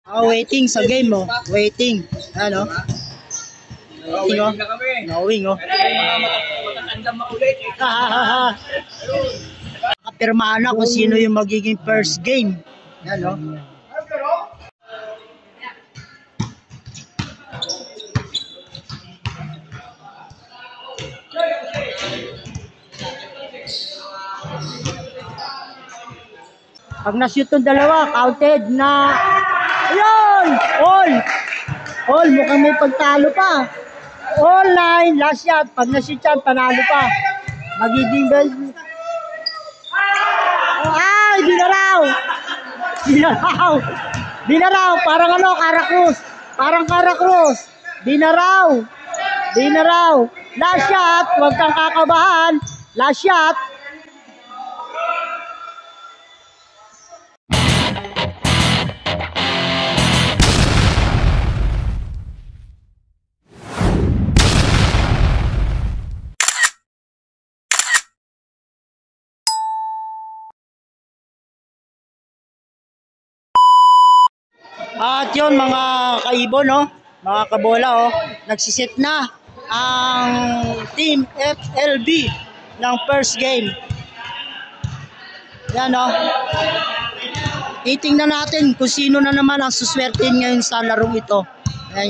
Waiting sa game mo. Waiting. Ano? Waiting oh. Knowing oh. Kapirmaan na kung sino yung magiging first game. Yan oh. Pag na-shoot yung dalawa, counted na. Ayun! All! Mukhang may pagtalo pa. All line, last shot. Pag na-shoot yan, panalo pa. Magiging bell. Ay! Dinaraw! Parang ano, Karakrus. Parang Karakrus. Dinaraw. Last shot. Huwag kang kakabahan. Last shot. At yun mga kaibon, no? Mga kabola, oh, nagsiset na ang Team FLB ng first game. Yan, oh. Titingnan natin kung sino na naman ang suswertein ngayon sa larong ito. Yan.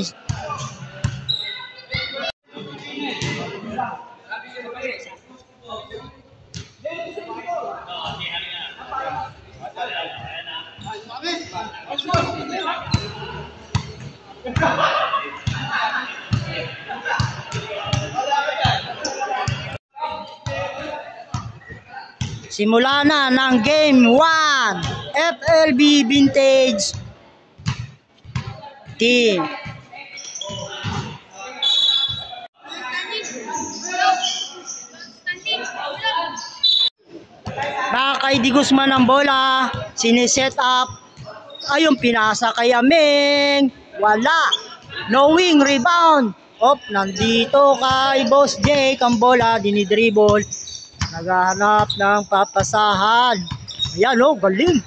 Simula na ng Game 1, FLB Vintage Team. Kay Di Guzman ang bola, siniset up. Ayun, pinasa kay Ameng. Wala. Knowing rebound. Nandito kay Boss Jake ang bola, dinidribble. Naghahanap ng papasahan. Ayan oh, galing.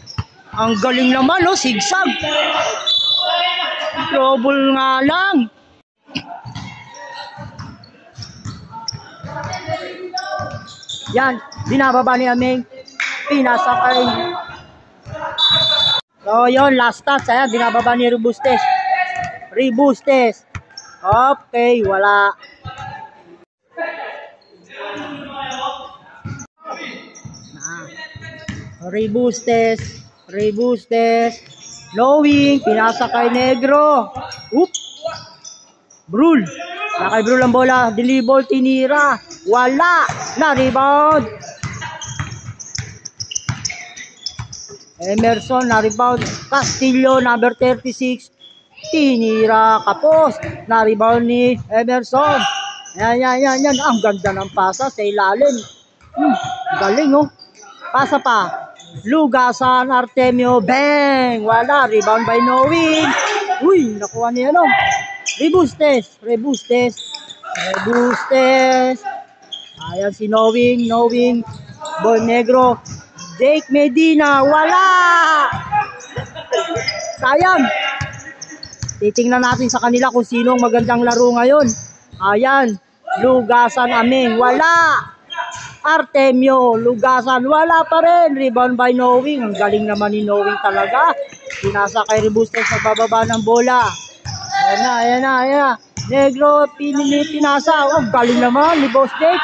Ang galing naman oh, sigsag. Trouble nga lang. Yan, binababa ni Ameng. Pinasa kay. So yun, last touch. Ayan, binababa ni Rebustes. Okay, wala. Rebustes. Knowing, pinasa kay Negro. Brul. Kay Brul ang bola. Delibol, tinira. Wala. Na-rebound. Emerson, na-rebound. Castillo, number 36. Tinira, kapos. Na-rebound ni Emerson. Yan. Ang ganda ng pasa sa ilalim. Galing oh. Pasa pa. Lugasan, Artemio, bang! Wala, rebound by Knowing. Uy, nakuha niya no. Rebustes. Ayan si Knowing. Boy Negro. Jake Medina, wala! Sayang. Titingnan natin sa kanila kung sino ang magandang laro ngayon. Ayan, Lugasan, Ameng, wala! Artemio, Lugasan, wala pa rin. Rebound by Knowing. Ang galing naman ni Knowing talaga. Pinasa kay Rebustes sa bababa ng bola. Ayan na. Negro, pinasa. Ang galing naman ni Boss Jake.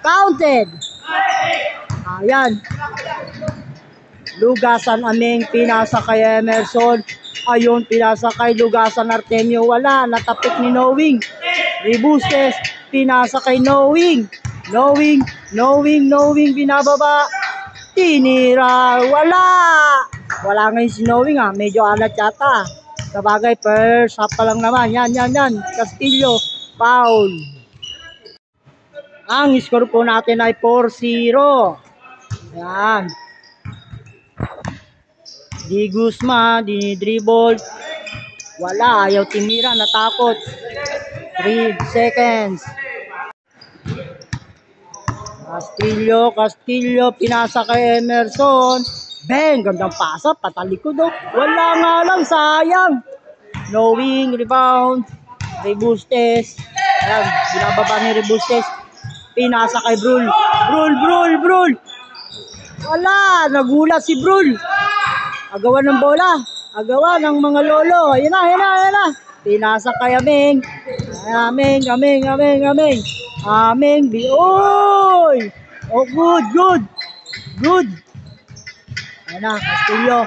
Counted. Ayan. Lugasan, Ameng, pinasa kay Emerson. Ayun, pinasa kay Lugasan, Artemio. Wala, natapik ni Knowing. Rebustes, pinasa kay Knowing, binababa. Tinira, wala ngayon si Knowing medyo alat yata. Sabagay, first half pa lang naman. Yan. Castillo, foul. Ang score po natin ay 4-0. Yan. Di Guzman, dinidribble. Wala, ayaw tinira, natakot. 3 seconds. Castillo, pinasa kay Emerson. Bang! Gandang pasa, patalikod oh. Wala nga lang, sayang. Knowing, rebound. Rebustes. Ayan, binababa ni Rebustes. Pinasa kay Brul. Brul! Wala, nagulat si Brul. Agawan ng bola. Agawan ng mga lolo. Ayan na. Pinasa kay Aming. Aming, oy! Oh, good. Ayan na, Castillo.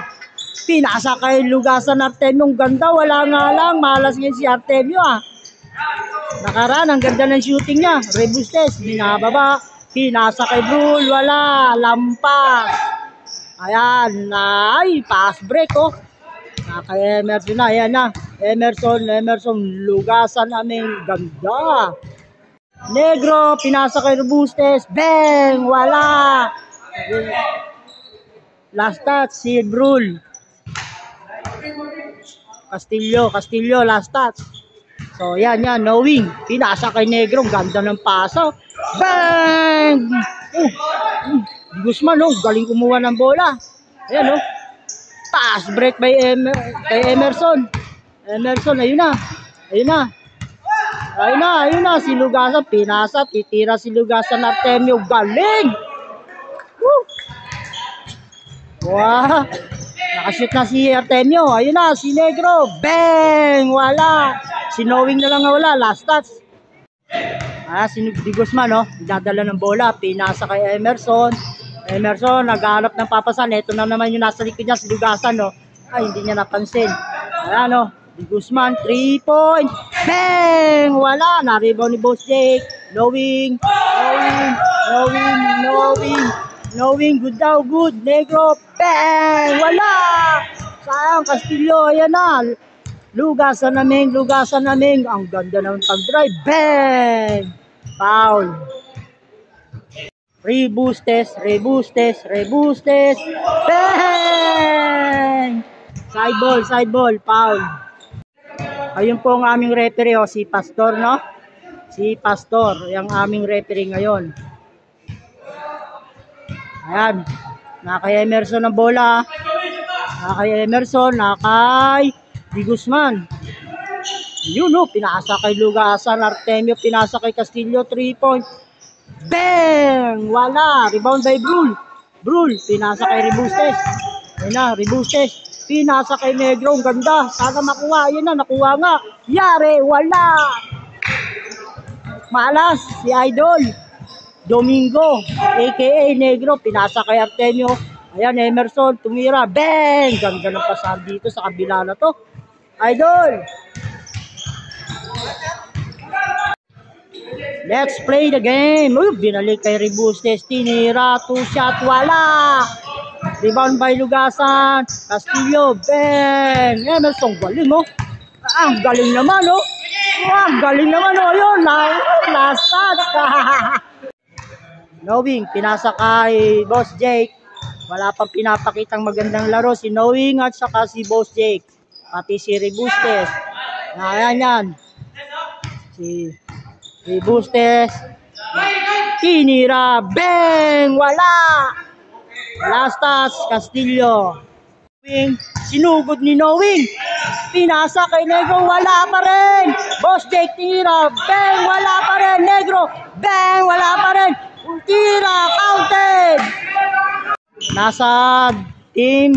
Pinasa kay Lugasan Artemio. Ganda, wala nga lang. Malas ngayon si Artemio ah. Nakaraan, ang ganda ng shooting niya. Rebustes, binababa. Pinasa kay Brul, wala. Lampas. Ayan, ay, pass break oh. Kay Emerson na, ayan na. Emerson, Lugasan Aming. Ganda. Negro, pinasa kay Rebustes. Bang, wala. Last touch, si Brul. Castillo, last touch. So, yan, knowing. Pinasa kay Negro, ganda ng paso. Bang! Guzman, oh, galing kumuha ng bola. Ayan, oh. Pass break by Emerson. Ayun na. Si Lugasan, pinasa, titira si Lugasan Artemio. Galing! Woo! Wow! Nakashoot na si Artemio. Ayun na, si Negro. Bang! Wala. Si Knowing na lang wala. Last touch. Si Guzman, no? Dadala ng bola. Pinasa kay Emerson. Naghahanap ng papasan. Ito na naman yung nasa likod niya. Si Lugasan, no? Ay, hindi niya napansin. Ayan, no? Si Guzman, 3 point. Bang! Wala. Na-rebound ni Boss Jake. Knowing. Good daw. Good. Negro. Bang! Wala. Sayang, Castillo. Ayan na. Lugasan Aming. Ang ganda ng pag-drive. Bang! Foul. Rebustes. Bang! Side ball. Foul. Ayun po ang aming referee, oh, si Pastor, no? Si Pastor, yung aming referee ngayon. Ayan. Nakay Emerson ang bola. Nakay Di Guzman. Yun, no? Pinasa kay Lugasan Artemio. Pinasa kay Castillo. 3 point. Bang! Wala. Rebound by Brul. Pinasa kay Rebustes. Ayun na, Rebustes. Pinasa kay Negro. Ang ganda. Sana makuha. Ayun na, nakuha nga. Yari. Wala. Malas. Si Idol. Domingo. A.K.A. Negro. Pinasa kay Artemio. Ayan, Emerson. Tumira. Bang! Ganda ng pasar dito sa kabila na to. Idol. Let's play the game. Binalik kay Rebustes. Tinira. 2 shot. Wala. Rebound by Lugasan. Castillo. Bang. Emerson. Galing, oh. Ang galing naman, oh. Yun. Last shot. Knowing. Pinasa kay Boss Jake. Wala pang pinapakitang magandang laro. Si Knowing at saka si Boss Jake. Pati si Rebustes. Ayan. Si Rebustes. Tinira. Bang! Wala. Last touch. Castillo. Sinugod ni Knowing. Pinasa kay Negro. Wala pa rin. Boss Jake tira. Bang! Wala pa rin. Negro. Bang! Wala pa rin. Tira. Counted. Nasa team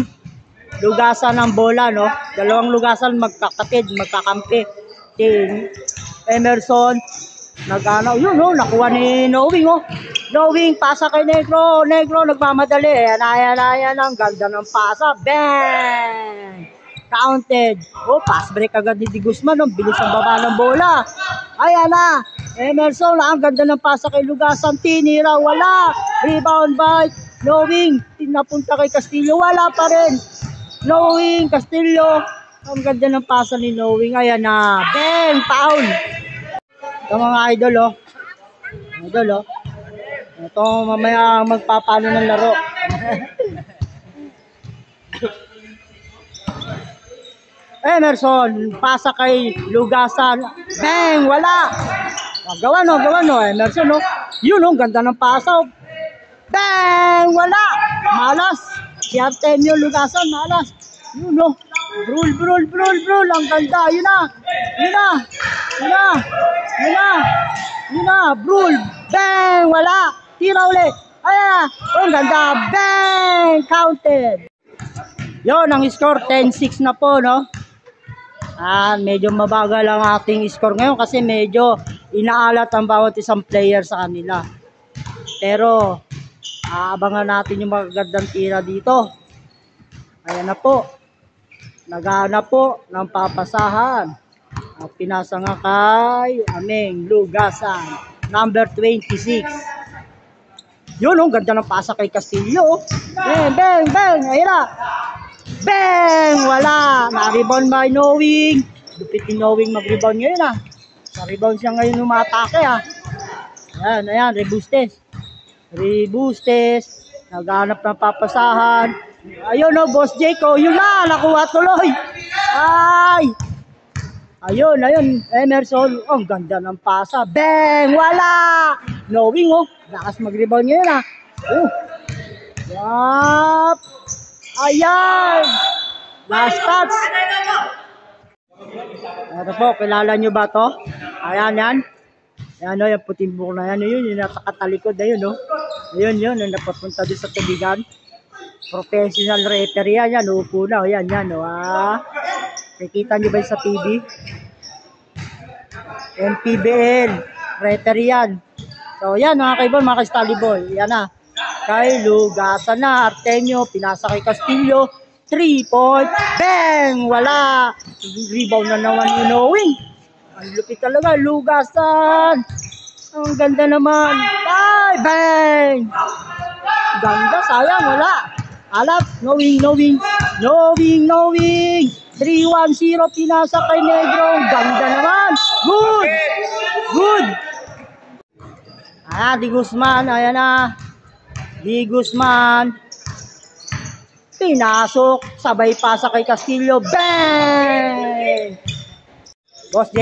Lugasan ng bola, no? Dalawang Lugasan magkakampi. Team Emerson yun, no? Nakuha ni Knowing, oh. Knowing, pasa kay Negro. Nagmamadali. Ayan. Ang ganda ng pasa. Bang! Counted. Oh, pass break agad ni Di Guzman, no? Bilis ang baba ng bola. Ayan na. Emerson, ang ganda ng pasa kay Lugasan. Tinira, wala. Rebound by Knowing. Napunta kay Castillo. Wala pa rin. Knowing, Castillo. Ang ganda ng pasa ni Knowing. Ayan na. Bang! Foul! Ito mga idol, oh. Ito mamaya magpapalo ng laro. Emerson, pasa kay Lugasan. Bang! Wala! Gawa no. Emerson, no? Yun, no? Ganda ng pasa. Bang! Wala! Malas. Si Artemio Lugasan, malas. Yun no. Brul. Ang ganda. Yun na. Brul. Bang! Wala. Tira ulit. Ayan. Ang ganda. Bang! Counted. Yun, ang score 10-6 na po, no? Medyo mabagal ang ating score ngayon kasi medyo inaalat ang bawat isang player sa kanila. Pero, abangan natin yung magagandang tira dito. Ayan na po. Naghahanap po ng papasahan. Pinasa nga kay Ameng Lugasan, number 26. Yun, ganda ng pasa kay Castillo. Bang! Ayun na. Bang! Wala. Na-rebound by Knowing. Lupit ni Knowing mag-rebound ngayon Sa-rebound siya ngayon umatake Ayan, Rebustes. Naghanap ng papasahan. Ayun Boss Jake, yun na, nakuha tuloy. Ayun, Emerson, ang ganda ng pasa. Bang! Wala! Knowing, lakas mag-rebound ngayon Yup! Ayan! Last touch. Ito po, kilala nyo ba to? Ayan, yan. Ayan yung puting buhok na yan. Yung nasa katalikod na yun, Ayun, yung napapunta din sa tubigan. Professional referee yan, upo na, yan, nakikita nyo ba sa TV? MPBL, referee yan. So, yan, mga kaibigan, mga ka-Stally Boy. Yan na. Kay Lugasan na, Artemio, pinasa kay Castillo. 3-point, bang! Wala. Rebound na naman ni Knowing. Ang lupit talaga, Lugasan. Ang ganda naman. Bang! Ganda, sayang, wala. Alap, Knowing. 3-1-0, pinasa kay Negro. Ganda naman. Good. Di Guzman, ayan na. Di Guzman. Pinasok, sabay pasa kay Castillo. Bang! Boss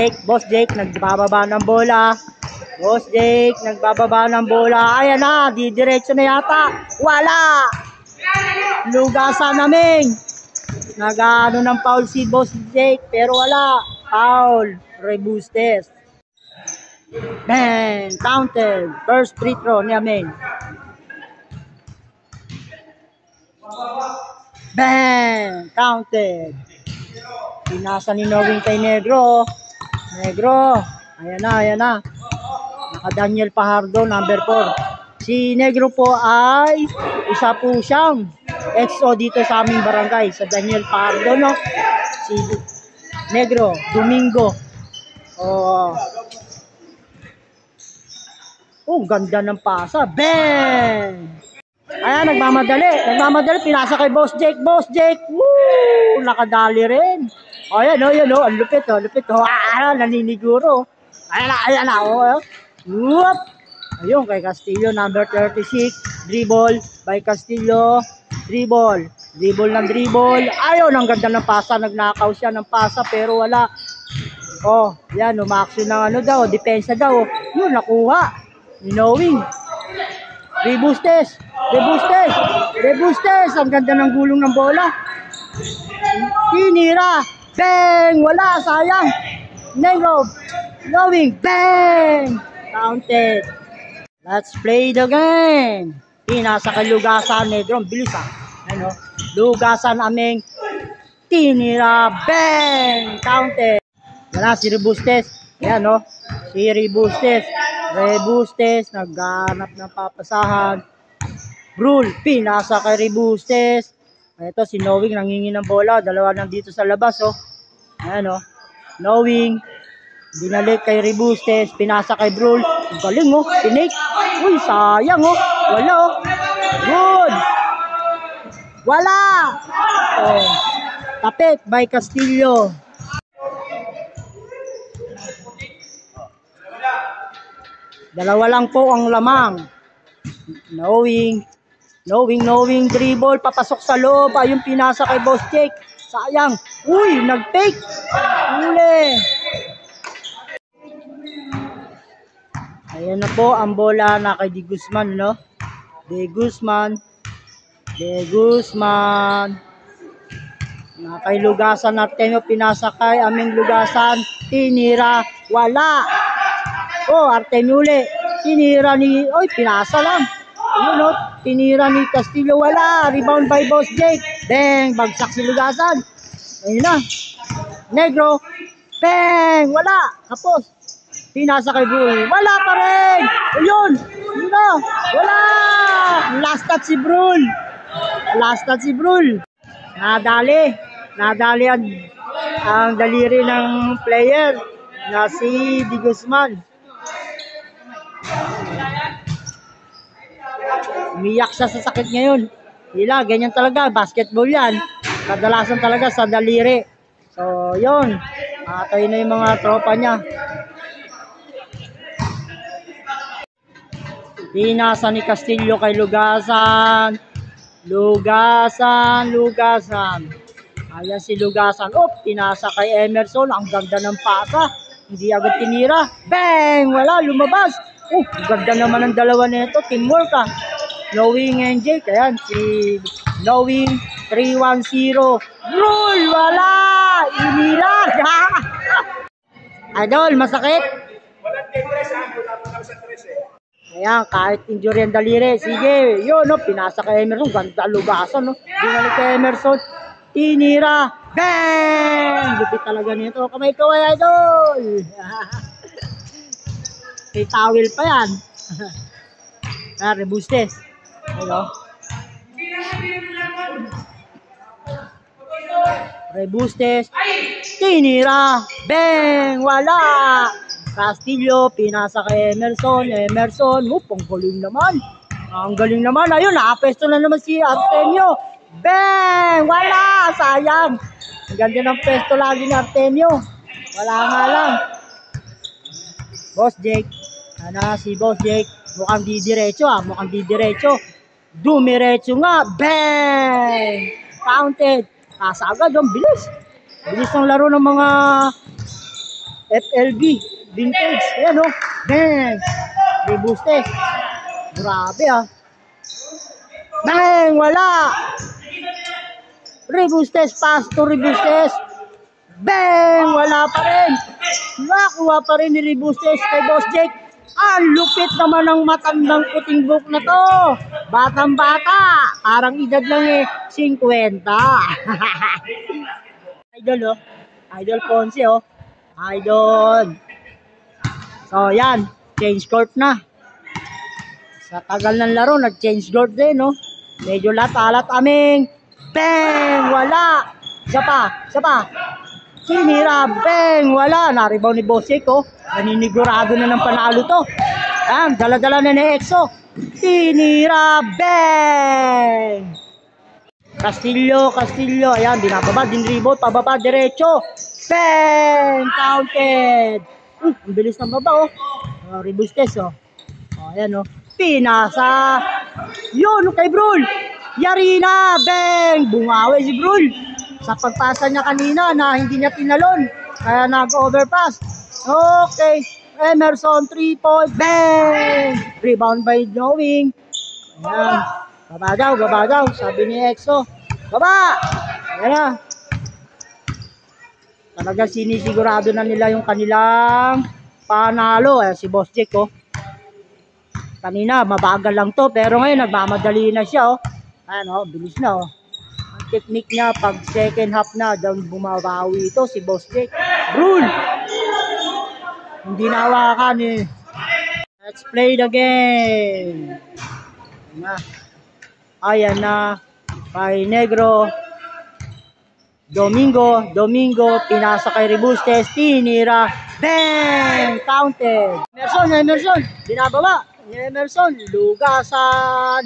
Jake, nagbababa ng bola. Ayan na, didiretso na yata. Wala! Lugasan naming. Nag-ano ng foul si Boss Jake, pero wala. Foul. Rebustes. Bang! Counted. First free throw ni Ameng. Bang! Counted. Pinasa ni Knowing kay Negro. Ayan na. Naka-Daniel Pajardo, number 4. Si Negro po ay isa po siyang XO dito sa aming barangay. Sa Daniel Pajardo, Si Negro, Domingo. Ganda ng pasa. Bang! Ayan, nagmamadali. Pinasa kay Boss Jake. Woo! Nakadali rin. Ayan, ang lupit. Naniniguro. Ayan na. Whoop! Ayun, kay Castillo, number 36. Dribble by Castillo. Dribble Ayun, ang ganda ng pasa. Nagnakaw siya ng pasa, pero wala. Yan, umaksyon ng depensa daw. Yun, nakuha. Knowing. Rebustes. Ang ganda ng gulong ng bola. Tinira. Bang! Wala, sayang. Negro. Knowing. Bang! Counted. Let's play the game. Pinasa kay Lugasan. Negro. Bilis Lugasan, Ameng. Tinira. Bang! Counted. Wala, si Rebustes. Ayan, si Rebustes. Naghanap ng papasahan. Brul, pinasa kay Rebustes. Ito, si Knowing nangingi ng bola. Dalawa nandito sa labas, Ayan, Knowing. Binalik kay Rebustes. Pinasa kay Brul. Galing, Pinake. Uy, sayang, Wala, Good. Wala. Tapit by Castillo. Dalawa lang po ang lamang. Knowing dribble, papasok sa loob. Ayun, pinasa kay Boss Jake. Sayang. Uy, nag-take. Uli. Ayan na po ang bola na kay Di Guzman, Di Guzman. De Guzman. Kay Lugasan Artemio, pinasa kay Aming Lugasan. Tinira, wala. Oh, Artemio uli. Tinira ni, oy, pinasa lang. Ayun, oh, tinira ni Castillo, wala. Rebound by Boss Jake. Bang, bagsak si Lugasan. Ayun na. Negro. Bang, wala. Kapos. Pinasa kay Brul. Wala pa rin. Ayun. Ayun na. Wala. Last touch si Brul. Last touch si Brul. Nadali. Nadali ang daliri ng player na si De Guzman. Umiyak siya sa sakit ngayon. Hila, ganyan talaga. Basketball yan. Kadalasan talaga sa daliri. So, yun. Tayo na yung mga tropa niya. Pinasa ni Castillo kay Lugasan. Lugasan. Ayan si Lugasan. Oh, pinasa kay Emerson. Ang ganda ng pasa. Hindi agad tinira. Bang! Wala, lumabas. Oh, ganda naman ang dalawa nito. Teamwork ah. Knowing and Jake. Ayan, si Knowing 3-1-0. Rule! Wala! Inilag! Idol, masakit? Walang tres ha. Wala po lang sa tres eh. Ayan, kahit injury ang daliri. Sige, yun, no, pinasa kay Emerson. Ganda Lugasan, no. Binalik kay Emerson. Tinira. Bang! Lupit talaga nito. Kamay ko, idol. May towel pa yan. Rebustes. Hello. Rebustes. Tinira. Bang! Wala. Castillo, pinasa kay Emerson. Emerson, ang galing naman. Ang galing naman. Ayun, nakapesto na naman si Artemio. Bang! Wala! Sayang. Ang ganda ng pesto lagi ni Artemio. Wala nga lang. Boss Jake. Si Boss Jake. Mukhang didiretso ah. Mukhang didiretso. Dumiretso nga. Bang! Counted. Agad. Ang bilis. Bilis ng laro ng mga FLB. Vintage. Ayan o. Bang! Rebustes. Grabe ah. Bang! Wala! Rebustes. Pass to Rebustes. Bang! Wala pa rin. Nakuha pa rin ni Rebustes kay Boss Jake. Ang lupit naman ng matandang puting buhok na to. Batang bata. Parang edad lang eh. 50. Idol oh. Idol Ponce oh. Idol. So, yan. Change court na. Sa tagal ng laro, nag-change court din, no? Medyo lat-alat aming. Bang! Wala! Isa pa. Sinira. Bang! Wala. Naribaw ni Bosik, oh. Naninigurado na ng panalo to. Yan. Dala-dala na ni Exo. Sinira. Bang! Castillo. Ayan, binababa din rebound. Pababa, diretso. Bang! Counted. Ang bilis ng baba, oh. Rebustes, oh. Ayan, oh. Pinasa. Yun, kay Brul. Yarina. Bang! Bungawi si Brul. Sa pagpasa niya kanina na hindi niya tinalon. Kaya nag-overpass. Okay. Emerson, 3-point. Bang! Rebound by Knowing. Ayan. Baba daw. Sabi ni Exo. Baba! Ayan na. Talaga sinisigurado na nila yung kanilang panalo. Si Boss Jake, oh. Kanina, mabagal lang to. Pero ngayon, nagmamadali na siya, oh. Ano, bilis na, oh. Ang technique niya, pag second half na, doon bumabawi ito, si Boss Jake. Rule! Hindi nawakan, eh. Let's play the game. Ayan na. Kay Negro. Domingo, pinasa kay Rebustes, tinira, bang! Counted. Emerson, binababa. Emerson, Lugasan,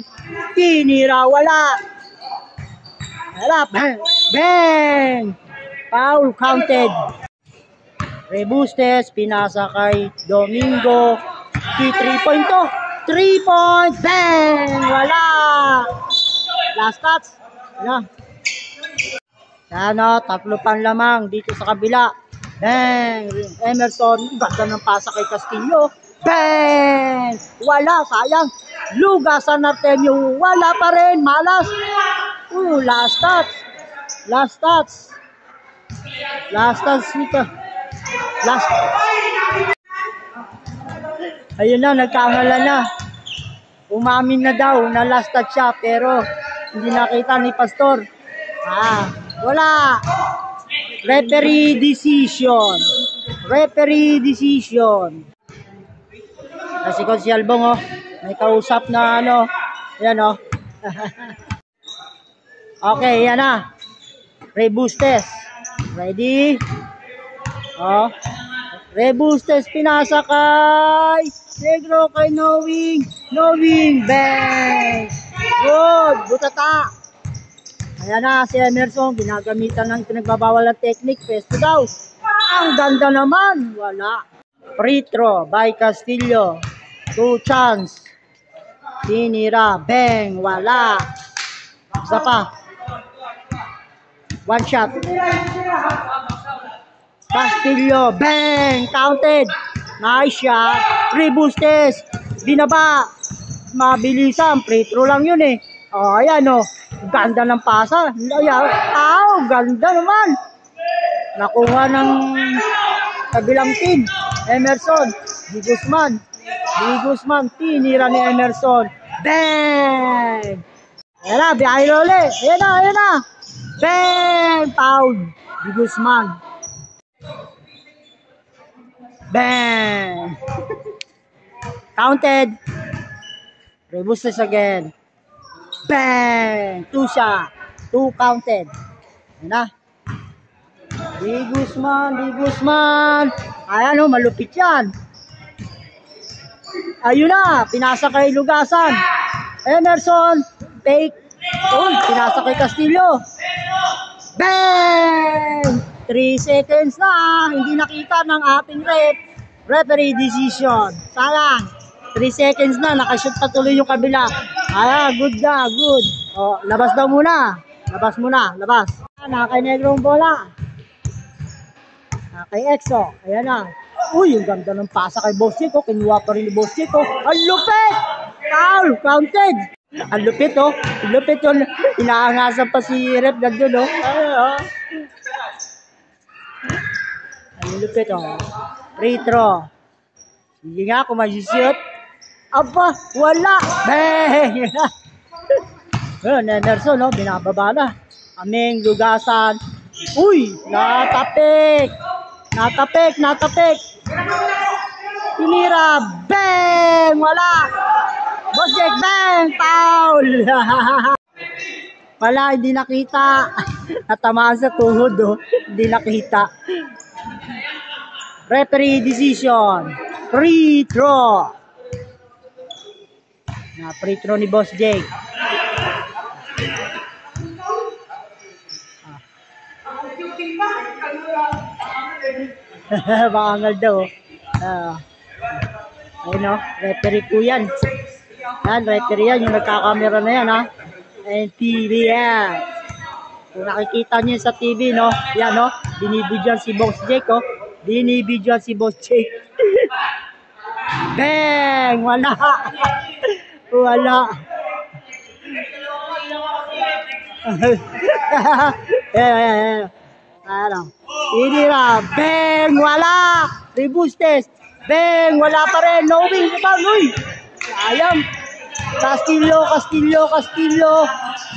tinira, wala, bang! Foul, counted. Rebustes, pinasa kay Domingo, 3-point to, 3-point, bang! Wala. Last touch. Ano? Ano, 3 pang lamang dito sa kabila. Bang! Emerson, ganda ng pasa kay Castillo. Bang! Wala, sayang. Lugasan Artemio, wala pa rin, malas. Last touch. Last touch. Last touch nito. Last. Ayun na, nagkamala na. Umamin na daw na last touch siya, pero hindi nakita ni Pastor. Wala. Referee decision. Referee decision. Kasi kung si Albong, oh, may kausap na ano. Yan, oh. Okay, yan na. Rebustes. Ready? Oh. Rebustes, pinasa kay Negro, kay Knowing. Knowing, bang! Good, butata. Ayan na, si Emerson, ginagamitan ng pinagbabawal na technique. Pesto daw. Ang ganda naman. Wala. Free throw by Castillo. 2 chance. Tinira. Bang. Wala. Isa pa. 1 shot. Castillo. Bang. Counted. Nice shot. Rebustes. Binaba. Mabilisan. Free throw lang yun eh. Oh, ayan oh. Ganda ng pasa. Ganda naman. Nakuha ng kabilang team. Emerson. Di Guzman. Tinira ni Emerson. Bang! Ayan na, biyahe ulit. Ayan na. Bang! Foul. Di Guzman. Bang! Counted. Rebustes again. Bang! 2 shot. 2 counted. Ayan na. Di Guzman. Ayan o, malupit yan. Ayun na, pinasa kay Lugasan. Emerson, fake. Pinasa kay Castillo. Bang! 3 seconds na. Hindi nakita ng ating referee decision. Sayang. 3 seconds na, nakashoot pa tuloy yung kabila. Good. O, labas daw muna. Labas. Nakakay Negrong bola. Kay Exo, ayan na. Yung ganda ng pasa kay Boss Chico. Kinuha pa rin ni Boss Chico. Ang lupit! Foul! Counted! Ang lupit, oh. Ang lupit yun. Inaangasan pa si Rep nandun, oh. Ang lupit, oh. Free throw. Sige nga, kung mag-shoot. Aba, wala! Bang! Emerson, oh. Binababa na. Aming Lugasan. Natapik! Tinira, bang! Wala! Boss Jack, bang! Foul! Wala, hindi nakita. Natamaan sa tuhod, oh. Hindi nakita. Referee decision. Free throw. Free throw ni Boss Jake. Maangal daw. Ayun o, referee po yan. Referee yan, yung nagkakamera na yan, ha. And TV yan. Kung nakikita nyo sa TV, no, yan, no, binibidyan si Boss Jake, oh. Binibidyan si Boss Jake. Bang! Wala. Tinira, bang! Wala! Rebustes, bang! Wala pa rin, Knowing, sayang. Castillo,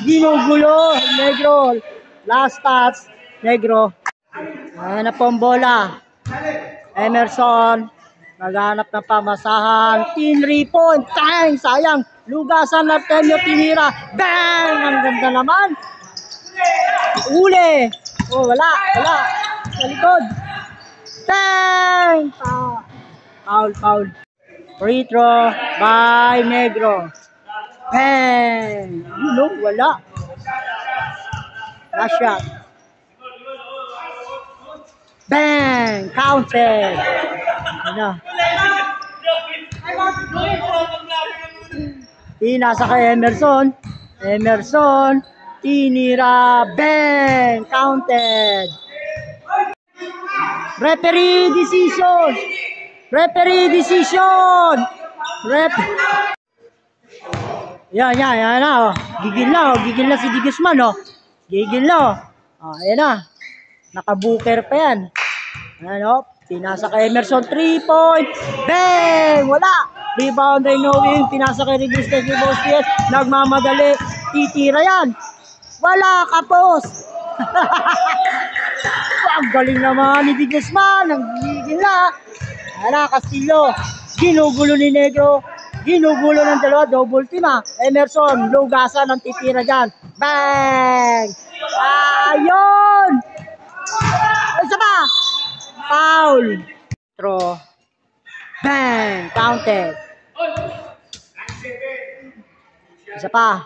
ginugulo, Negro, last touch, Negro. Ayan na po ang bola. Emerson, naghanap ng pamasahan, 3 point, sayang. Lugasan Artemio, tinira, bang! Ang ganda naman. Uli. Wala. Sa likod. Bang! Foul. Free throw by Negro. Bang! Wala. Last shot. Bang! Counted. Pinasa kay Emerson. Tinira, bang! Counted. Referee decision. Referee decision. Yan na. Gigil na si Di Guzman, oh. Gigil na, oh. Ayan na. Nakabuker pa yan. Ayan, oh. Pinasa kay Emerson, 3-point. Bang! Wala. Rebound ay knowing. Pinasa kay Reguste ni Bosquet. Nagmamadali. Titira yan. Wala, kapos. Ang galing naman ni Di Guzman. Ang gigil na. Ayan, Castillo. Ginugulo ni Negro. Ginugulo ng dalawa. Double team, ah. Emerson. Lugasan ang titira dyan. Bang! Ayun! Isa pa. Foul. Throw. Bang! Counted. Isa pa.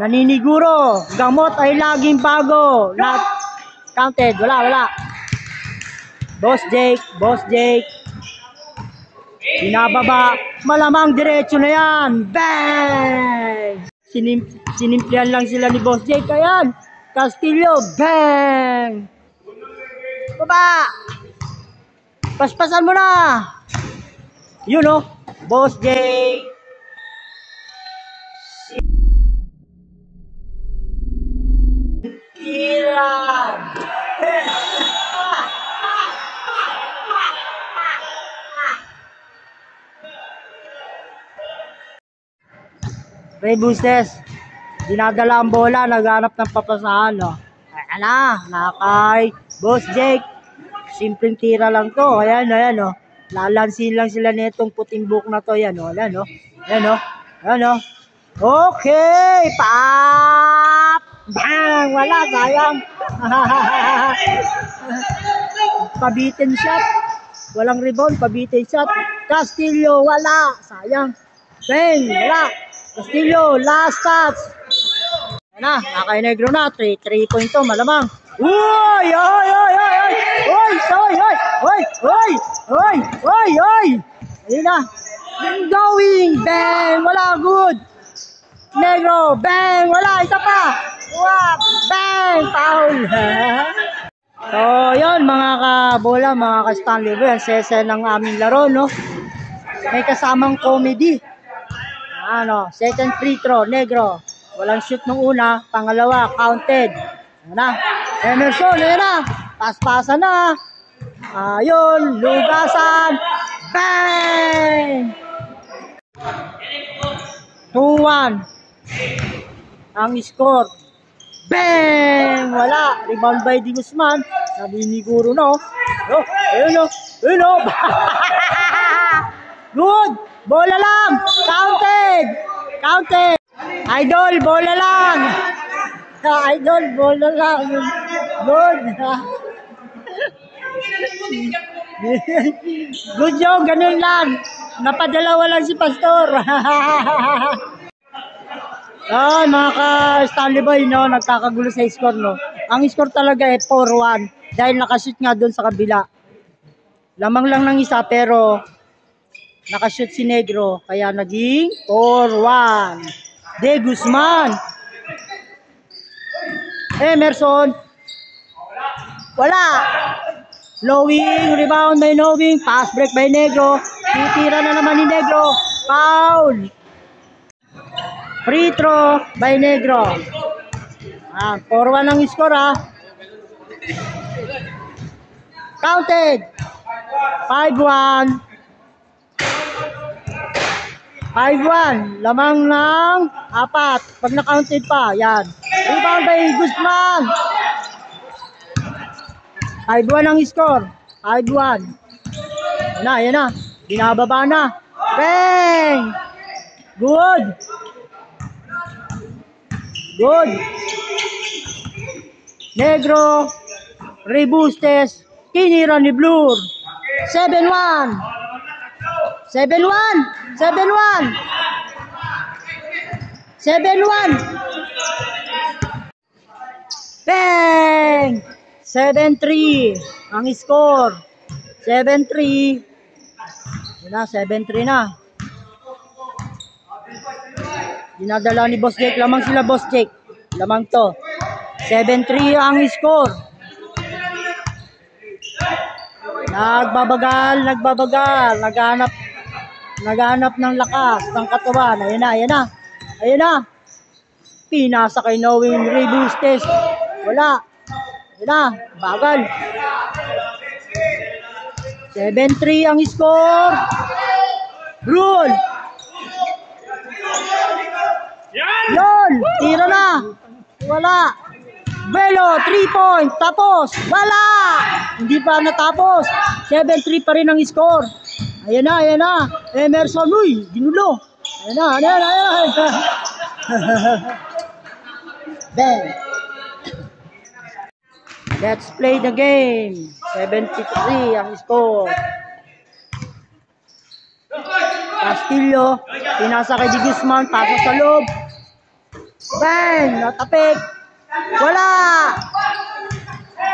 Naniniguro. Gamot ay laging bago. Not counted. Wala. Boss Jake. Binababa. Malamang diretso na yan. Bang! Sinimplihan lang sila ni Boss Jake. Ayan. Castillo. Bang! Baba! Paspasan mo na. Yun, oh. Boss Jake. Iran. Ray Bustes, dinadala ang bola, naghanap ng papasahan, no? Ayan na, nakay Boss Jake. Simpleng tira lang to. Ayan, no? Lalansin lang sila nitong puting book na to. Ayan, no? Ayan, no? Okay, pap! Bang! Wala, sayang. Pabitin shot. Walang rebound, pabitin shot. Castillo, wala. Sayang. Bang! Wala. Castillo, last touch. Ayan na, naka-Negro na. 3-point to, malamang. Uy! Ayun na. Going. Bang! Wala, good. Negro, bang! Wala, isa pa! Wap! Bang! Foul! So, yun mga kabola, mga ka-Stanley Boy, ang sese ng aming laro, no? May kasamang comedy. Ano, second free throw, Negro. Walang shoot nung una, pangalawa, counted. Ayan na. Emerson, ayan na. Paspasan na. Ayun, lugasan. Bang! 2-1. Ang score. Bang! Wala. Rebound by Di Guzman. Naniniguro na, oh. Ayun, oh. Good. Bola lang. Counted. Idol, bola lang. Idol, bola lang. Good. Good job, ganun lang. Napadalawa lang si Pastor. Ay, mga ka-Stanley Boy, no, nagkakagulo sa score, no. Ang score talaga ay 4-1 dahil nakashoot nga doon sa kabila. Lamang lang ng isa pero nakashoot si Negro kaya naging 4-1. De Guzman. Emerson. Wala. Knowing, rebound by Knowing, pass break by Negro. Titira na naman ni Negro. Foul. Free throw by Negro. 4-1 ang score, ha. Counted. 5-1. 5-1. Lamang ng 4. Pag na-counted pa, yan. Rebound by Guzman. 5-1 ang score. 5-1. Yan na. Binababa na. Bang! Good. Negro. Rebustes. Tinira ni Blur. 7-1. 7-1. Bang! 7-3 ang score. 7-3. Yun na, 7-3 na. Dinadala ni Boss Jake. Lamang sila, Boss Jake. Lamang to. 7-3 ang score. Nagbabagal. Naghanap ng lakas ng katawan. Ayan na. Pinasa kay Knowing Rebustes. Wala. Ayan na. Bagal. 7-3 ang score. Rule. Yon. Tira na. Wala. Velo, 3 points. Tapos. Wala. Hindi pa natapos. 7-3 pa rin ang score. Ayan na. Emerson. Uy. Ginulo. Ayan na. Bang. Let's play the game. 73 ang score. Castillo, pinasa kay Di Guzman, pasa sa loob. Bang! Natapik. Wala!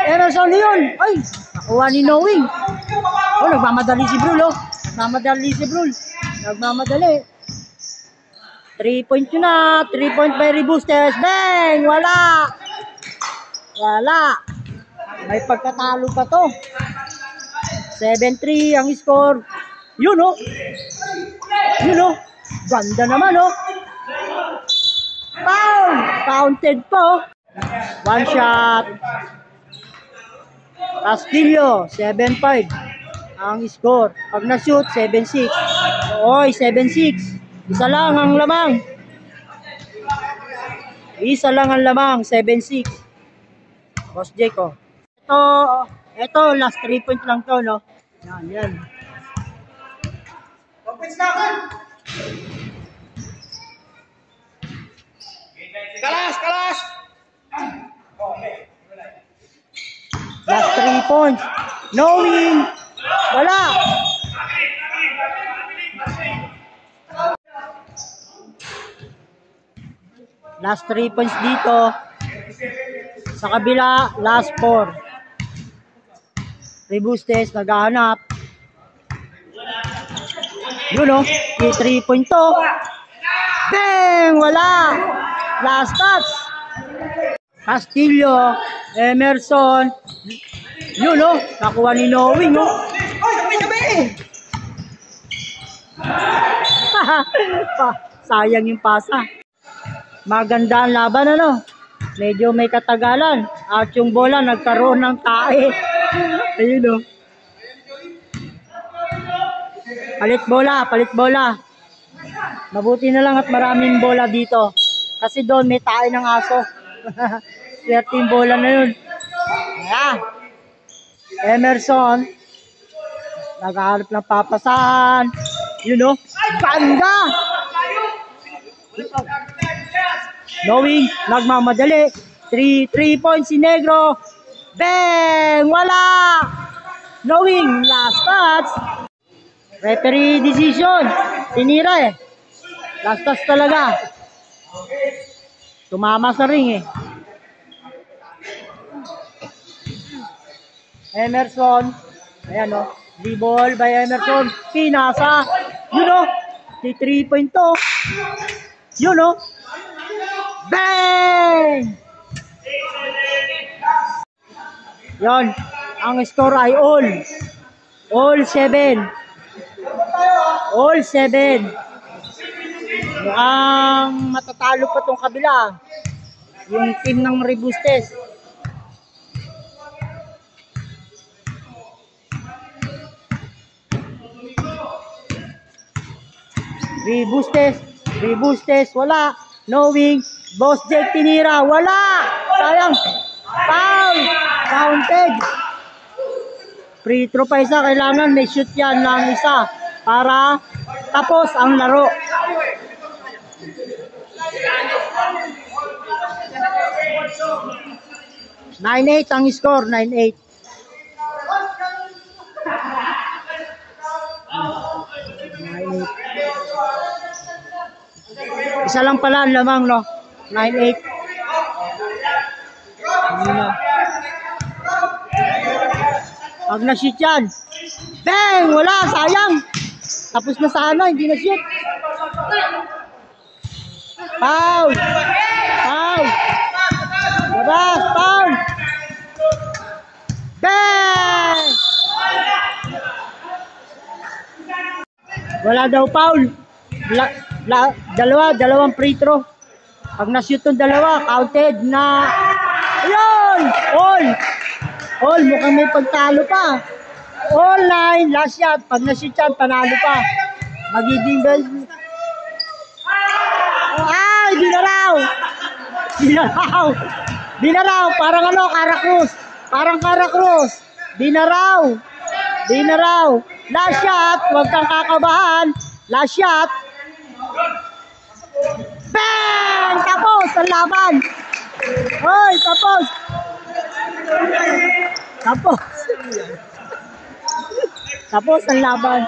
Emerson yun. Ay! Nakuha ni Knowing. Oh, nagmamadali si Brul, oh. Nagmamadali. 3 point yun na. 3 point by Rebustes. Bang! Wala! May pagkatalo pa to. 7-3 ang score. Yun oh. Ganda naman oh. Foul! Counted po. One shot. Castillo, 7-5 ang score. Pag na-shoot, 7-6. Oy, 7-6. Isa lang ang lamang. 7-6. Boss Jake, oh. Ito, last 3 points lang to, no? Yan. Kalas! Last 3 points. Knowing. Wala. Last 3 points dito. Sa kabila, last 4. Rebustes, naghahanap. Yun o, 3 point to. Bang! Wala! Last touch. Castillo, Emerson. Yun o, nakuha ni Knowing o. Sayang yung pasa. Maganda ang laban, ano? Medyo may katagalan. At yung bola nagkaroon ng tae. Ayun o. Palit bola. Mabuti na lang at maraming bola dito. Kasi doon may tae ng aso. Swerte yung bola na yun. Ayan. Emerson. Naghahanap ng papasahan. Yun o. Ganda! Knowing, nagmamadali. 3 points si Negro. Bang! Wala! Knowing, last touch. Referee decision. Tinira eh. Last touch talaga. Tumama sa ring eh. Emerson. Ayan o. D-ball by Emerson. Pinasa. Yun o. 3 point to. Yun o. Bang! Yon, ang score ay all 7. Mukhang matatalo pa tong kabila. Yung team ng Rebustes. Rebustes, wala. Knowing, Boss Jake tinira, wala. Sayang. Foul. Counted. Free throw pa isa. Kailangan may shoot yan ng isa para tapos ang laro. (9-8) ang score. 9-8. Isa lang pala ang lamang, no? 9-8. Pag na-shoot yan. Bang! Wala! Sayang! Tapos na sana, hindi na-shoot. Foul! Labas! Foul! Bang! Wala daw foul. Dalawang free throw. Pag na-shoot yung dalawa, counted na. Ayun! All, mukhang may pagtalo pa. All line, last shot. Pag na-shoot yan, panalo pa. Magiging ay, Dinaraw, parang ano, Karakrus. Dinaraw. Last shot, huwag kang kakabahan. Last shot. Bang! Tapos ang laban. Hoy, tapos. Tapos ang laban.